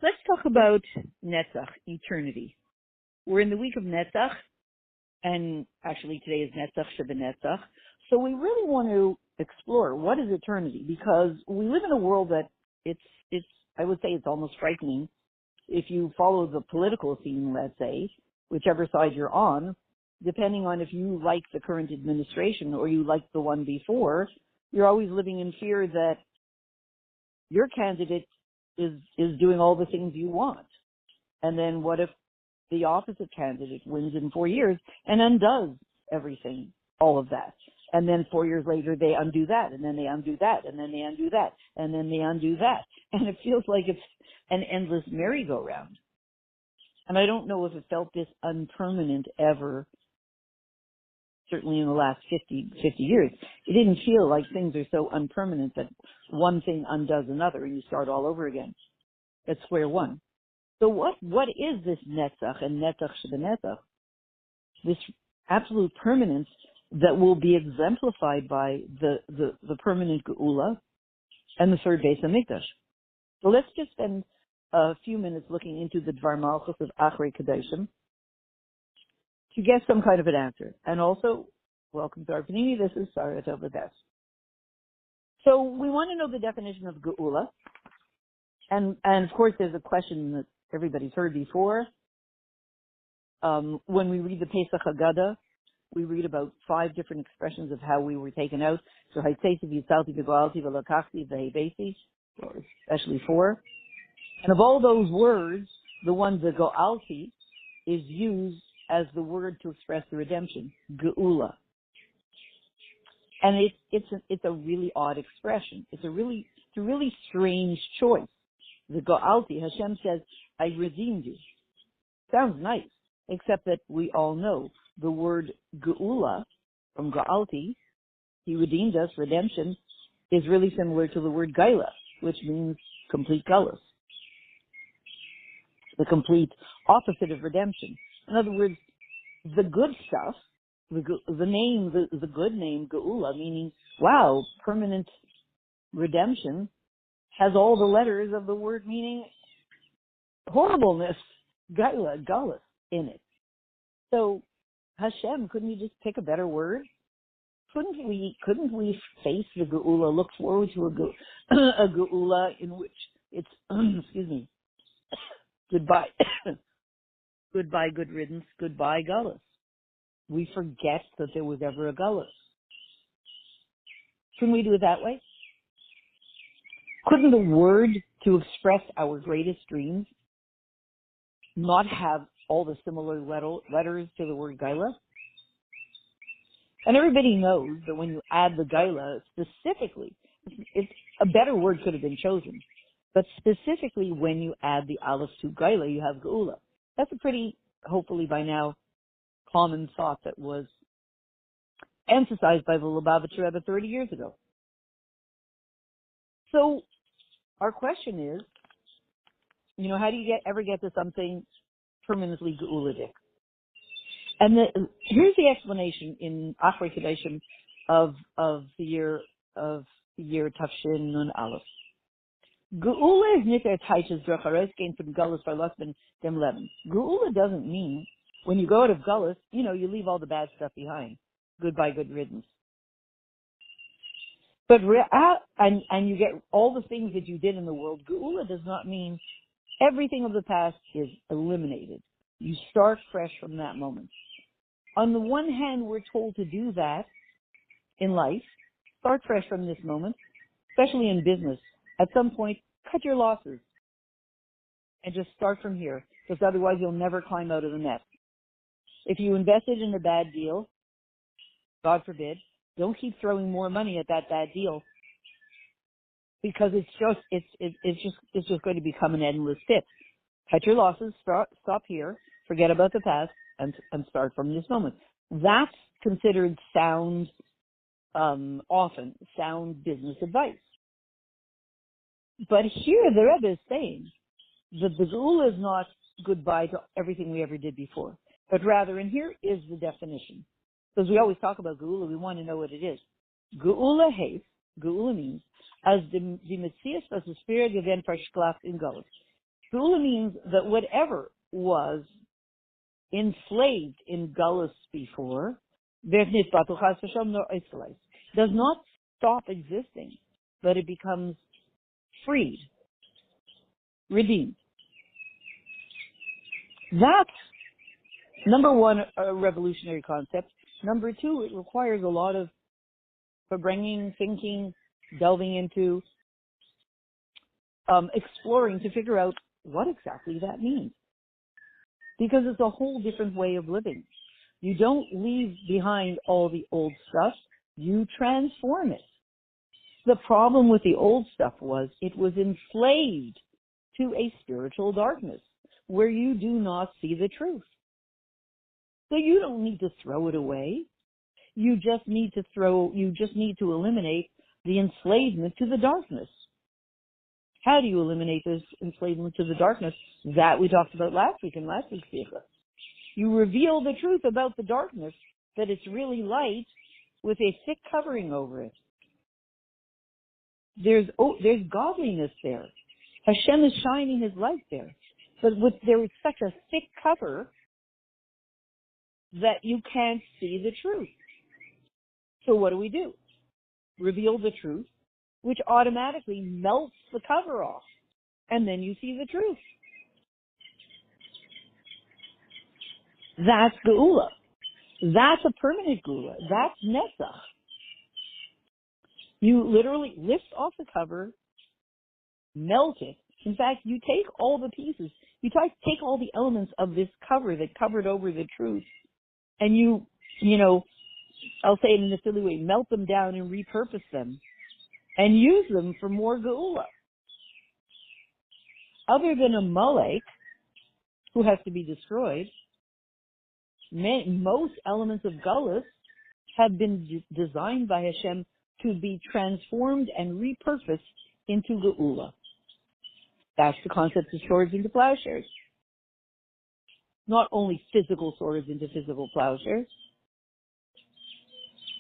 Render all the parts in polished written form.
Let's talk about Netzach, eternity. We're in the week of Netzach, and actually today is Netzach Netzach. So we really want to explore what is eternity, because we live in a world that it's I would say it's almost frightening. If you follow the political scene, let's say, whichever side you're on, depending on if you like the current administration or you like the one before, you're always living in fear that your candidate is doing all the things you want. And then what if the opposite candidate wins in 4 years and undoes everything, all of that? And then 4 years later they undo that, and then they undo that, and then they undo that, and then they undo that. And it feels like it's an endless merry-go-round. And I don't know if it felt this unpermanent ever, certainly in the last 50 years. It didn't feel like things are so unpermanent that one thing undoes another and you start all over again at square one. So what is this Netzach and Netzach Netzach? This absolute permanence that will be exemplified by the permanent Geula and the third Beis HaMikdash. So let's just spend a few minutes looking into the Dvar Malchus of Achrei Kedoshim to get some kind of an answer. And also, welcome to our Panini. This is Sarah Tovades. So we want to know the definition of Geula. And of course, there's a question that everybody's heard before. When we read the Pesach Haggadah, we read about 5 different expressions of how we were taken out. So, especially 4. And of all those words, the one, the Go'alti, is used as the word to express the redemption, Geula. And it's a really odd expression. It's a really strange choice. The Go'alti, Hashem says, I redeemed you. Sounds nice, except that we all know the word Geula from Go'alti, he redeemed us, redemption, is really similar to the word Gaila, which means complete galus. The complete opposite of redemption. In other words, the good stuff, the good name Geula, meaning, wow, permanent redemption, has all the letters of the word meaning horribleness, Gaila, galus, in it. So, Hashem, couldn't you just pick a better word? Couldn't we face the Geula, look forward to a Geula in which it's, excuse me, goodbye, goodbye, good riddance, goodbye, galus. We forget that there was ever a galus. Couldn't we do it that way? Couldn't the word to express our greatest dreams not have all the similar letters to the word Gaila? And everybody knows that when you add the Gaila, specifically, it's a better word could have been chosen. But specifically when you add the Aleph to Gaila, you have Geula. That's a pretty, hopefully by now, common thought that was emphasized by the Lubavitcher Rebbe 30 years ago. So our question is, how do you ever get to something permanently Geulidic? And here's the explanation in Achrei Kedoshim of the year Tafshin Nun Aleph. Geula is nit taiches dracharos gain from Gullus Farlusman dem Levin. Geula doesn't mean when you go out of Gullus, you leave all the bad stuff behind. Goodbye, good riddance. But and you get all the things that you did in the world. Geula does not mean everything of the past is eliminated. You start fresh from that moment. On the one hand, we're told to do that in life. Start fresh from this moment, especially in business. At some point, cut your losses and just start from here, because otherwise you'll never climb out of the net. If you invested in a bad deal, God forbid, don't keep throwing more money at that bad deal, because it's just going to become an endless pit. Cut your losses, stop here, forget about the past, and start from this moment. That's considered sound business advice. But here the Rebbe is saying that the Geula is not goodbye to everything we ever did before, but rather, and here is the definition. Because we always talk about Geula, we want to know what it is. Geula means, as the Metzias was the spirit of then verschlaft in Galus. Geula means that whatever was enslaved in Gullus before, does not stop existing, but it becomes freed, redeemed. That's, number one, a revolutionary concept. Number two, it requires a lot of bringing, thinking, delving into, exploring to figure out what exactly that means. Because it's a whole different way of living. You don't leave behind all the old stuff, you transform it. The problem with the old stuff was it was enslaved to a spiritual darkness where you do not see the truth. So you don't need to throw it away. You just need to eliminate the enslavement to the darkness. How do you eliminate this enslavement to the darkness? That we talked about last week in last week's Sikha. You reveal the truth about the darkness, that it's really light with a thick covering over it. There's godliness there. Hashem is shining His light there. But there is such a thick cover that you can't see the truth. So what do? Reveal the truth, which automatically melts the cover off. And then you see the truth. That's Geula. That's a permanent Geula. That's Netzach. You literally lift off the cover, melt it. In fact, you take all the pieces. You take all the elements of this cover that covered over the truth, and you I'll say it in a silly way, melt them down and repurpose them and use them for more Geula. Other than a Molech, who has to be destroyed, most elements of Gullus have been designed by Hashem to be transformed and repurposed into Geula. That's the concept of swords into plowshares. Not only physical swords into physical plowshares.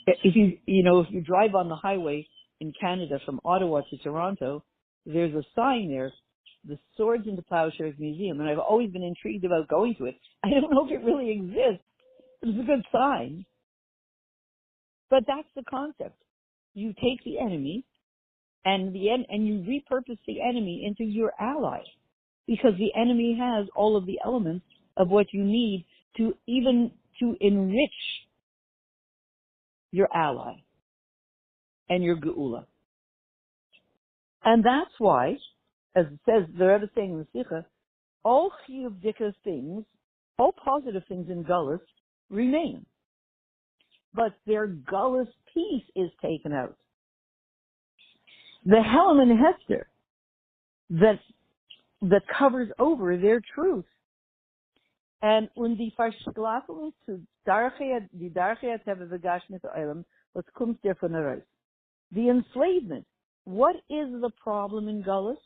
If you drive on the highway in Canada from Ottawa to Toronto, there's a sign there, the Swords into Plowshares Museum, and I've always been intrigued about going to it. I don't know if it really exists, but it's a good sign. But that's the concept. You take the enemy and you repurpose the enemy into your ally, because the enemy has all of the elements of what you need to enrich your ally and your Geula. And that's why, as it says, the Rebbe is saying in the Sikha, all chiyuvdika things, all positive things in Gullus remain. But their Gullus piece is taken out. The Helm and Hester that covers over their truth. And die Verschlafelung zu die Darchei Teva v'Gashmis Olam, was kommt der von der Reis. The enslavement. What is the problem in Gullus?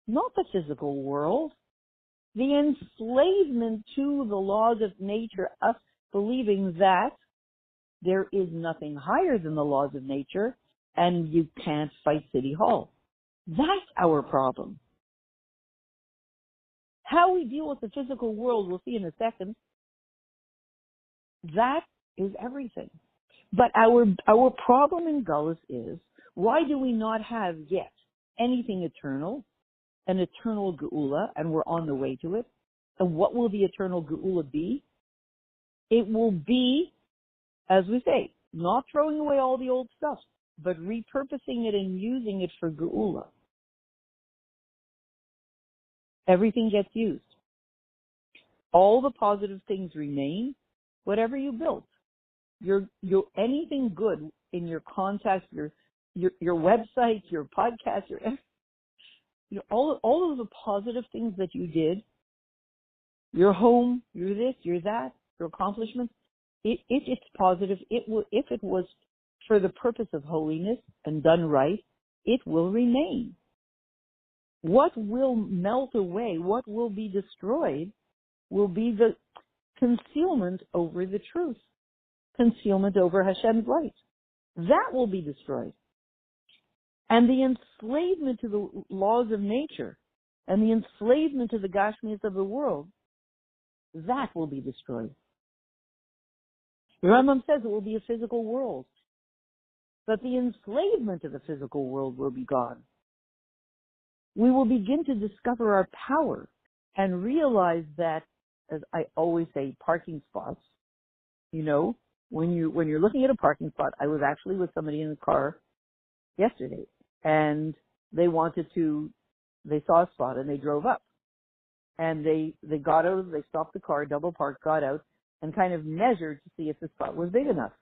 Not the physical world. The enslavement to the laws of nature, us believing that there is nothing higher than the laws of nature, and you can't fight City Hall. That's our problem. How we deal with the physical world, we'll see in a second. That is everything. But our problem in Gullus is, why do we not have yet anything eternal, an eternal Geula, and we're on the way to it? And what will the eternal Geula be? It will be, as we say, not throwing away all the old stuff, but repurposing it and using it for Geula. Everything gets used. All the positive things remain. Whatever you built, your anything good in your contacts, your website, your podcast, all of the positive things that you did, your home, your this, your that, your accomplishments. If it's positive, if it was for the purpose of holiness and done right, it will remain. What will melt away, what will be destroyed, will be the concealment over the truth, concealment over Hashem's light. That will be destroyed. And the enslavement to the laws of nature, and the enslavement to the Gashmias of the world, that will be destroyed. The Rambam says it will be a physical world, but the enslavement of the physical world will be gone. We will begin to discover our power and realize that, as I always say, parking spots, when you're looking at a parking spot, I was actually with somebody in the car yesterday, and they saw a spot and they drove up, and they got out, they stopped the car, double parked, got out, and kind of measured to see if the spot was big enough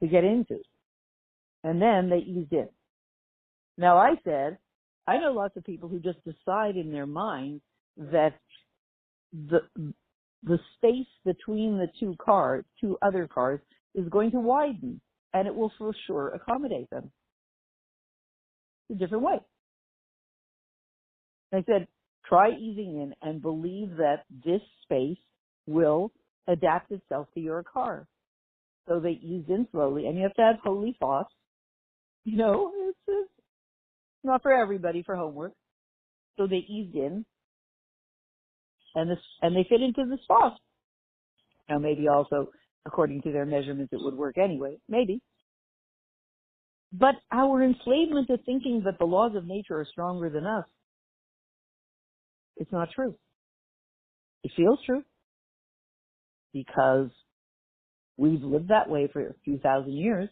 to get into. And then they eased in. Now I said, I know lots of people who just decide in their mind that the space between the two other cars, is going to widen, and it will for sure accommodate them. It's a different way. I said, try easing in and believe that this space will adapt itself to your car. So they eased in slowly, and you have to have holy thoughts. It's not for everybody for homework. So they eased in, and they fit into the spot. Now maybe also, according to their measurements, it would work anyway. Maybe. But our enslavement to thinking that the laws of nature are stronger than us, it's not true. It feels true because we've lived that way for a few thousand years.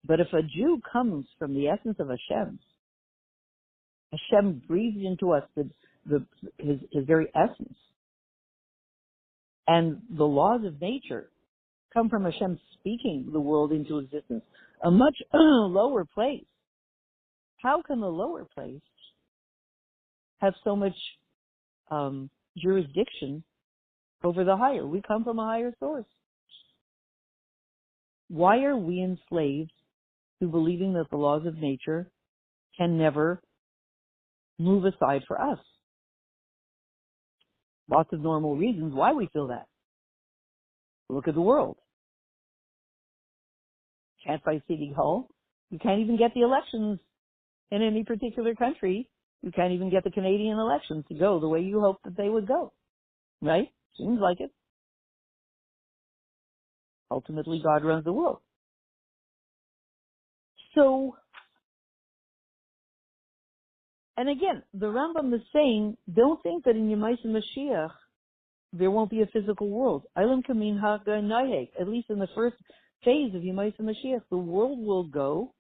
But if a Jew comes from the essence of Hashem breathes into us his very essence. And the laws of nature come from Hashem speaking the world into existence, a much lower place. How can the lower place have so much jurisdiction over the higher? We come from a higher source. Why are we enslaved to believing that the laws of nature can never move aside for us? Lots of normal reasons why we feel that. Look at the world. Can't buy City Hall. You can't even get the elections in any particular country. You can't even get the Canadian elections to go the way you hope that they would go. Right? Seems like it. Ultimately, God runs the world. So, and again, the Rambam is saying, don't think that in Yemaisa Mashiach there won't be a physical world. Eilam kamin ha'ganayek. At least in the first phase of Yemaisa Mashiach, the world will go.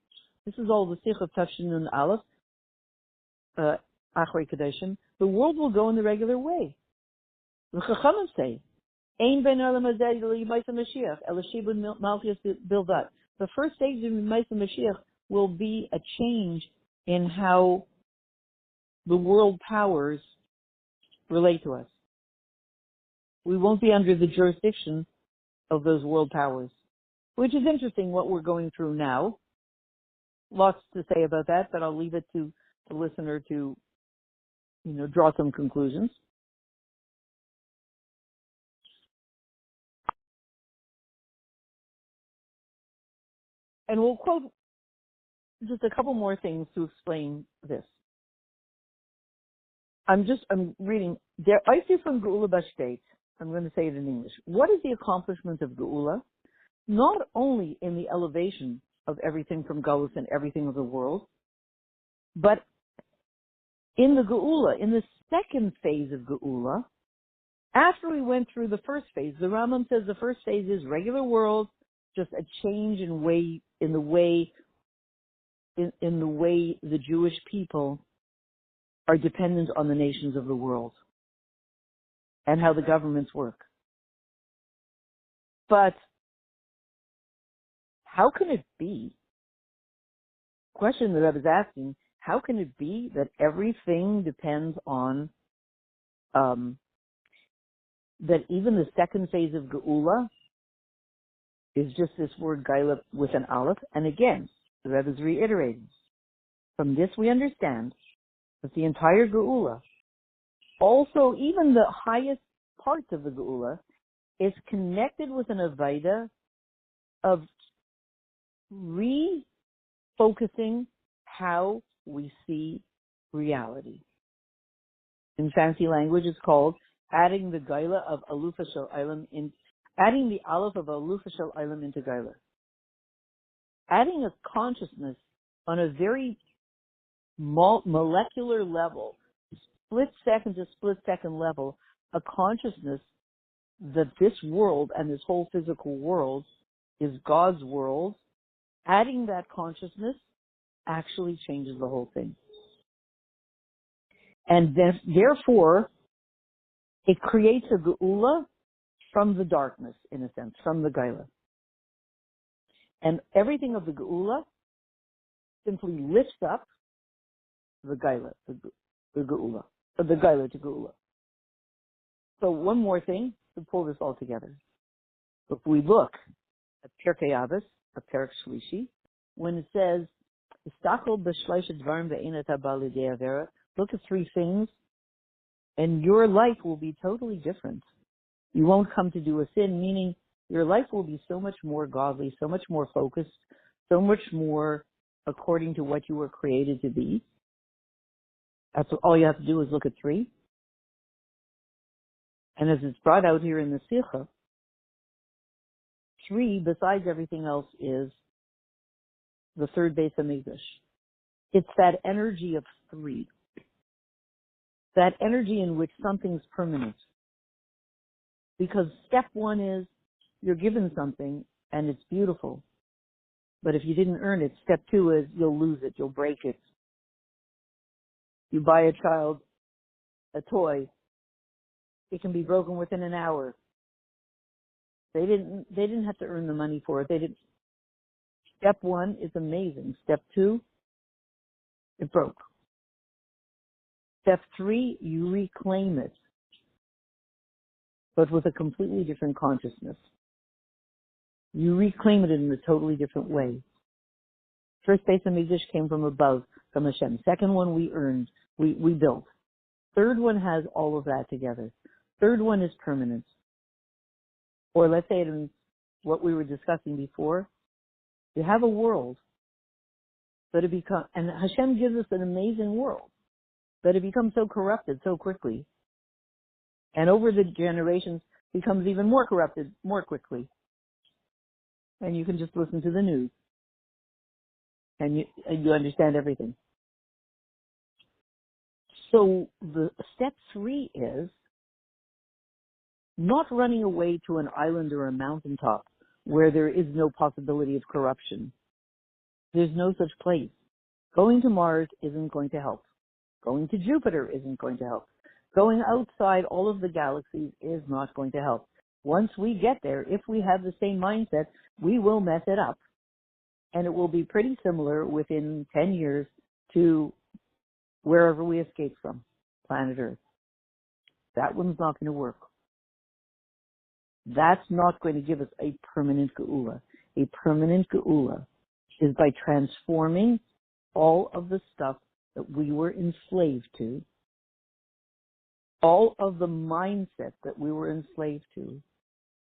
This is all the Sikh of Tafshin and Aleph, Achrei Kedoshim. The world will go in the regular way. The Chachamim say, Ein ben olam hazeh Yemaisa Mashiach, elashibun malchus bildat. The first stage of Yemaisa Mashiach will be a change in how the world powers relate to us. We won't be under the jurisdiction of those world powers, which is interesting what we're going through now. Lots to say about that, but I'll leave it to the listener to, draw some conclusions. And we'll quote just a couple more things to explain this. I'm reading, I see from Geula Bashtet, I'm going to say it in English. What is the accomplishment of Geula? Not only in the elevation of everything from Galus and everything of the world, but in the Geula, in the second phase of Geula, after we went through the first phase, the Rambam says the first phase is regular world, just a change in the way the Jewish people are dependent on the nations of the world and how the governments work. But how can it be, question that I was asking, how can it be that everything depends on, that even the second phase of Geula is just this word Gaila with an Aleph? And again, the Rebbe is reiterating. From this we understand that the entire Geula, also even the highest parts of the Geula, is connected with an Avaida of refocusing how we see reality. In fancy language, it's called adding the Gaila of Alufa Shel Ilam adding the Aleph of Alufa Shel Ilam into Gaila. Adding a consciousness on a very molecular level, split second to split second level, a consciousness that this world and this whole physical world is God's world. Adding that consciousness actually changes the whole thing. And therefore, it creates a geula from the darkness, in a sense, from the Gaila. And everything of the geula simply lifts up the Gaila, the geula, or the Gaila to geula. So one more thing to pull this all together. If we look at Pirkei Avos, a Perek Shlishi, when it says, look at three things, and your life will be totally different. You won't come to do a sin, meaning your life will be so much more godly, so much more focused, so much more according to what you were created to be. That's all you have to do is look at three. And as it's brought out here in the Sikha, three, besides everything else, is the third base of Mikdash. It's that energy of three. That energy in which something's permanent. Because step one is you're given something and it's beautiful. But if you didn't earn it, step two is you'll lose it, you'll break it. You buy a child a toy, it can be broken within an hour. They didn't have to earn the money for it. They didn't. Step one is amazing. Step two, it broke. Step three, you reclaim it, but with a completely different consciousness. You reclaim it in a totally different way. First base of Mikdash came from above, from Hashem. Second one we earned, we built. Third one has all of that together. Third one is permanence. Or let's say it in what we were discussing before. You have a world, but and Hashem gives us an amazing world, but it becomes so corrupted so quickly. And over the generations, becomes even more corrupted more quickly. And you can just listen to the news. And you understand everything. So the step three is not running away to an island or a mountaintop where there is no possibility of corruption. There's no such place. Going to Mars isn't going to help. Going to Jupiter isn't going to help. Going outside all of the galaxies is not going to help. Once we get there, if we have the same mindset, we will mess it up. And it will be pretty similar within 10 years to wherever we escaped from, planet Earth. That one's not going to work. That's not going to give us a permanent geula. A permanent geula is by transforming all of the stuff that we were enslaved to, all of the mindset that we were enslaved to,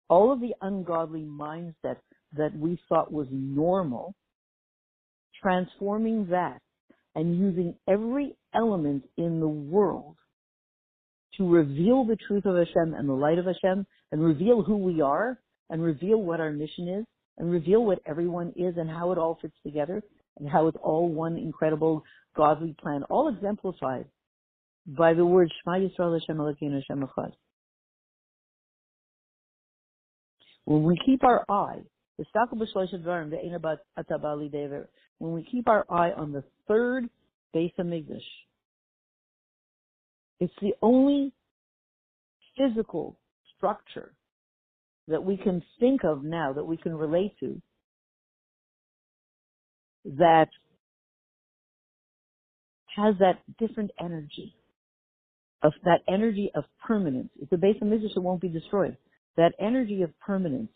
all of the ungodly mindset that we thought was normal, transforming that and using every element in the world to reveal the truth of Hashem and the light of Hashem and reveal who we are and reveal what our mission is and reveal what everyone is and how it all fits together and how it's all one incredible godly plan, all exemplified by the word Shema Yisrael Hashem Elokeinu Hashem Echad. When we keep our eye, when we keep our eye on the third base of Mikdash, it's the only physical structure that we can think of now, that we can relate to, that has that different energy, of that energy of permanence. It's a base of Mikdash that won't be destroyed. That energy of permanence,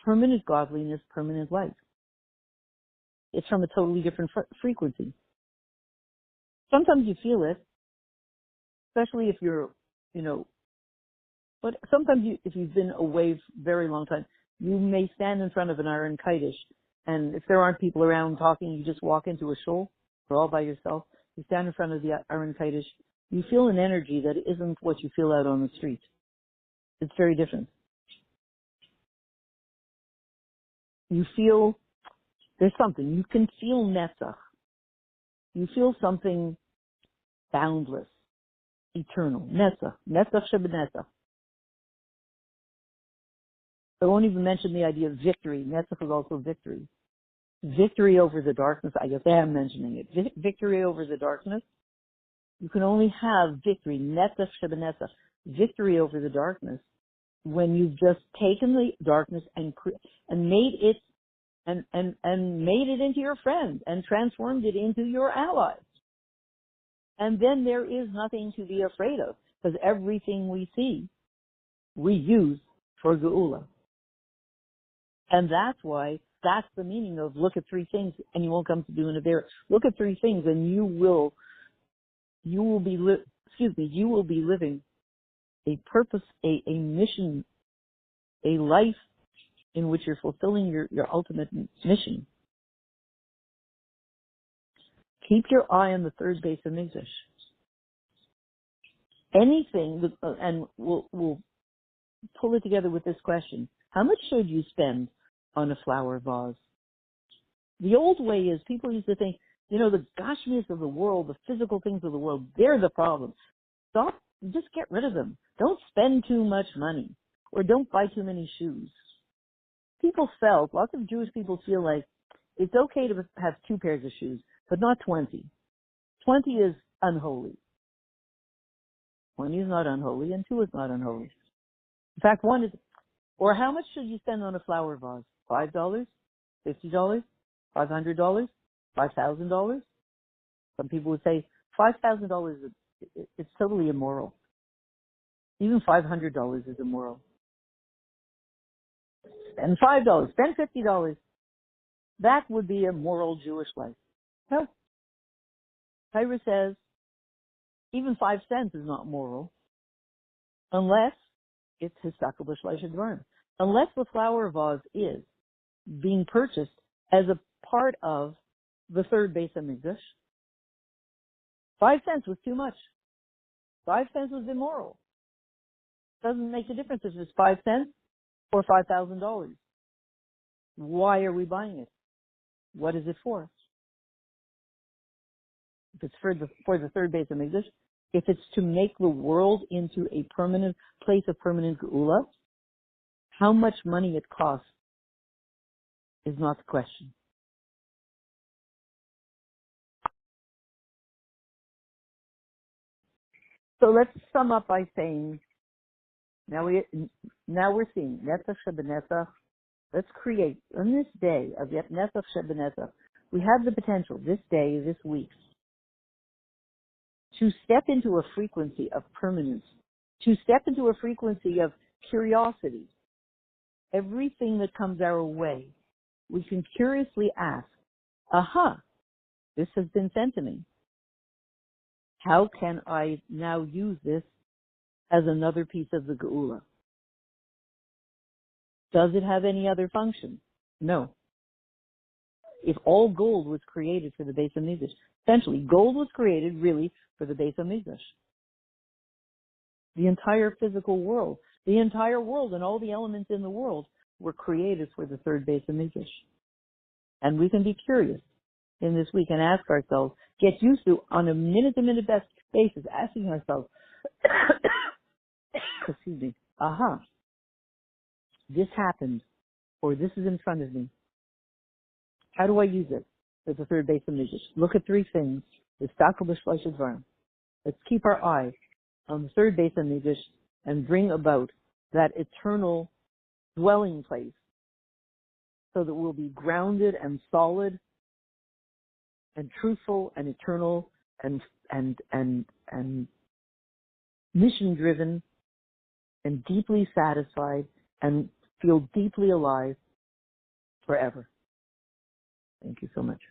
permanent godliness, permanent life. It's from a totally different frequency. Sometimes you feel it, especially if you're, but sometimes if you've been away for a very long time, you may stand in front of an Iron Kiddush, and if there aren't people around talking, you just walk into a shul, you're all by yourself, You stand in front of the Achrei Kedoshim, you feel an energy that isn't what you feel out on the street. It's very different. You feel there's something. You can feel Netzach. You feel something boundless, eternal. Netzach. Netzach shebenetzach. I won't even mention the idea of victory. Netzach is also victory. Victory over the darkness. I guess I am mentioning it. Victory over the darkness. You can only have victory. Netzach shebenetzach. Victory over the darkness when you've just taken the darkness and made it and made it into your friend and transformed it into your ally. And then there is nothing to be afraid of, because everything we see, we use for Geula. And that's why, that's the meaning of look at three things and you won't come to doing it there. Look at three things and you will be living a purpose, a mission, a life in which you're fulfilling your ultimate mission. Keep your eye on the third base of Mikdash. Anything, and we'll pull it together with this question. How much should you spend on a flower vase? The old way is people used to think, the gashmias of the world, the physical things of the world, they're the problem. Stop, just get rid of them. Don't spend too much money or don't buy too many shoes. Lots of Jewish people feel like it's okay to have 2 pairs of shoes, but not 20. 20 is unholy. 20 is not unholy, and 2 is not unholy. In fact, 1 is, or how much should you spend on a flower vase? $5? $50? $500? $5,000? Some people would say $5,000 it's totally immoral. Even $500 is immoral. Spend $5, spend $50. That would be a moral Jewish life. No. Torah says even 5 cents is not moral unless it's histakel b'shleisha dvarim. Unless the flower vase is being purchased as a part of the third base of Mikdash. 5 cents was too much. 5 cents was immoral. Doesn't make a difference if it's 5 cents or $5,000. Why are we buying it? What is it for? If it's for the third base of Mikdash, if it's to make the world into a permanent place of permanent geula, how much money it costs is not the question. So let's sum up by saying, now we're seeing Netzach shebenetzach. Let's create on this day of Netzach shebenetzach. We have the potential this day, this week, to step into a frequency of permanence, to step into a frequency of curiosity. Everything that comes our way, we can curiously ask, this has been sent to me. How can I now use this as another piece of the geula? Does it have any other function? No. If all gold was created for the base of Mikdash, essentially gold was created really for the base of Mikdash. The entire physical world, and all the elements in the world were created for the third base of Mikdash. And we can be curious in this week and ask ourselves, get used to on a minute-to-minute basis, asking ourselves, excuse me, this happened, or this is in front of me. How do I use it as the third base of Mikdash? Look at 3 things. Histakel b'shleisha dvarim. Let's keep our eye on the third base of Mikdash and bring about that eternal dwelling place so that we'll be grounded and solid and truthful and eternal and mission driven and deeply satisfied and feel deeply alive forever. Thank you so much.